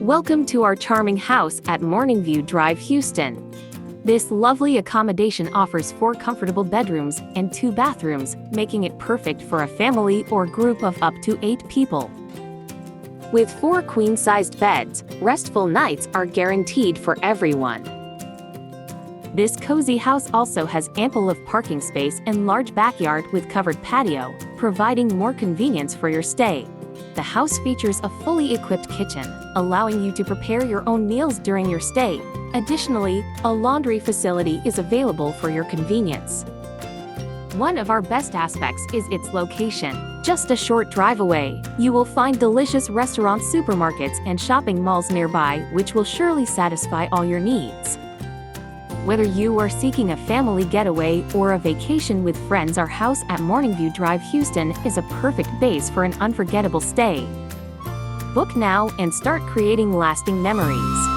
Welcome to our charming house at Morningview Drive, Houston. This lovely accommodation offers 4 comfortable bedrooms and 2 bathrooms, making it perfect for a family or group of up to 8 people. With 4 queen-sized beds, restful nights are guaranteed for everyone. This cozy house also has ample of parking space and large backyard with covered patio, providing more convenience for your stay. The house features a fully equipped kitchen, allowing you to prepare your own meals during your stay. Additionally, a laundry facility is available for your convenience. One of our best aspects is its location. Just a short drive away, you will find delicious restaurants, supermarkets, and shopping malls nearby, which will surely satisfy all your needs. Whether you are seeking a family getaway or a vacation with friends, our house at Morningview Drive, Houston is a perfect base for an unforgettable stay. Book now and start creating lasting memories.